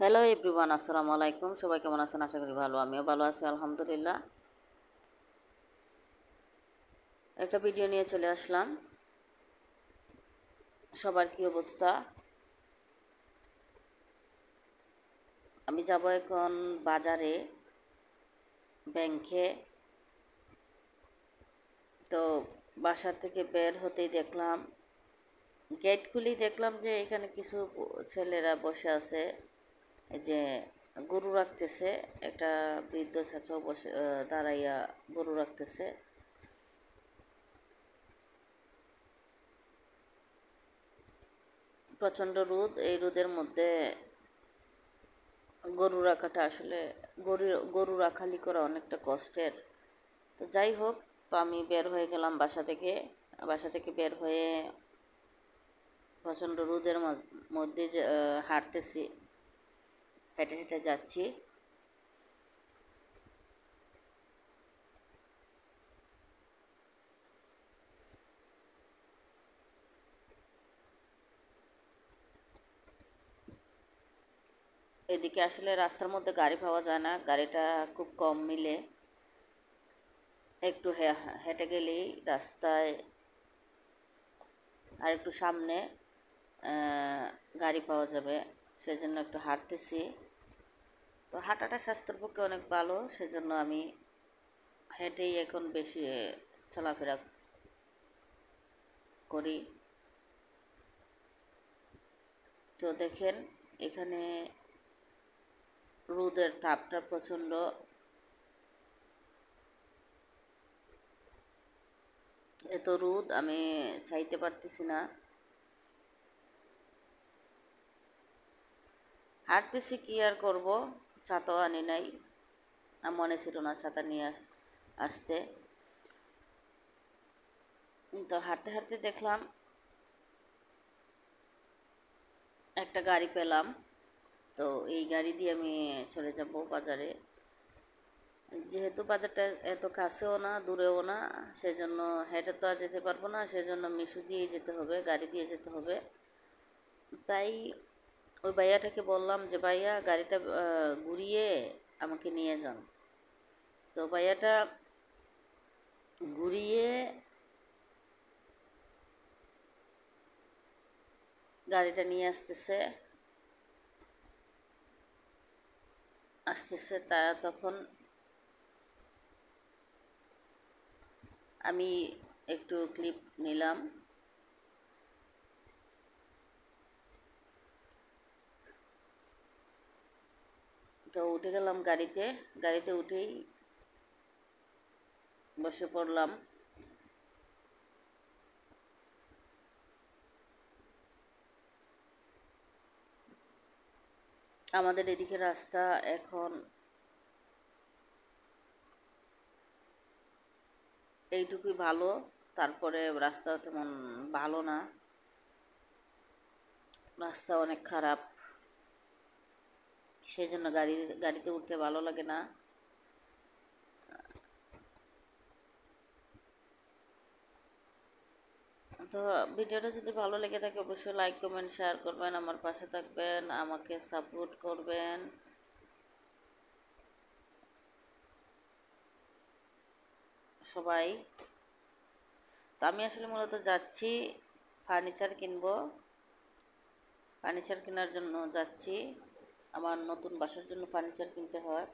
Hello everyone, আসসালামু আলাইকুম। সবাই কেমন আছেন? আশা করি ভালো। আমিও ভালো আছি, আলহামদুলিল্লাহ। একটা ভিডিও নিয়ে চলে আসলাম। সবার কি অবস্থা? আমি যাব এখন বাজারে, ব্যাংকে। তো বাসা থেকে বের হতেই দেখলাম, গেট খুলেই দেখলাম যে এখানে কিছু ছেলেরা বসে আছে, এই যে গরু রাখতেছে। একটা বৃদ্ধ চাচাও বসে দাঁড়াইয়া গরু রাখতেছে। প্রচণ্ড রোদ, এই রোদের মধ্যে গরু রাখাটা আসলে গরু রাখালি করা অনেকটা কষ্টের। তো যাই হোক, তো আমি বের হয়ে গেলাম বাসা থেকে বের হয়ে প্রচণ্ড রোদের মধ্যে যে হাঁটতেছি, হেঁটে হেঁটে যাচ্ছি। এদিকে আসলে রাস্তার মধ্যে গাড়ি পাওয়া যায় না, গাড়িটা খুব কম মিলে। একটু হেঁটে গেলেই রাস্তায় আর একটু সামনে গাড়ি পাওয়া যাবে, সেজন্য একটু হাঁটতেছি। তো হাঁটাটা স্বাস্থ্যের পক্ষে অনেক ভালো, সেজন্য আমি হেঁটেই এখন বেশি চলাফেরা করি। তো দেখেন, এখানে রোদের তাপটা প্রচণ্ড। এত রোদ আমি চাইতে পারতেছি না। হাঁটতেছি, কি আর করব, ছাতাও আনি নাই, মনে ছিল না ছাতা নিয়ে আসতে। তো হাঁটতে হাঁটতে দেখলাম একটা গাড়ি পেলাম। তো এই গাড়ি দিয়ে আমি চলে যাব বাজারে। যেহেতু বাজারটা এত কাছেও না দূরেও না, সেজন্য হেঁটে তো আর যেতে পারবো না, সেজন্য মিশু দিয়েই যেতে হবে, গাড়ি দিয়ে যেতে হবে। তাই ওই ভাইয়াটাকে বললাম যে, ভাইয়া গাড়িটা ঘুরিয়ে আমাকে নিয়ে যান। তো ভাইয়াটা ঘুরিয়ে গাড়িটা নিয়ে আসতেছে তা তখন আমি একটু ক্লিপ নিলাম। তো উঠে গেলাম গাড়িতে উঠেই বসে পড়লাম। আমাদের এদিকে রাস্তা এখন এইটুকুই ভালো, তারপরে রাস্তা তেমন ভালো না, রাস্তা অনেক খারাপ, সেই জন্য গাড়িতে উঠতে ভালো লাগে না। তো ভিডিওটা যদি ভালো লেগে থাকে অবশ্যই লাইক কমেন্ট শেয়ার করবেন, আমার পাশে থাকবেন, আমাকে সাপোর্ট করবেন সবাই। তো আমি আসলে মূলত যাচ্ছি ফার্নিচার কিনবো, ফার্নিচার কেনার জন্য যাচ্ছি। আমার নতুন বাসার জন্য ফার্নিচার কিনতে হয়।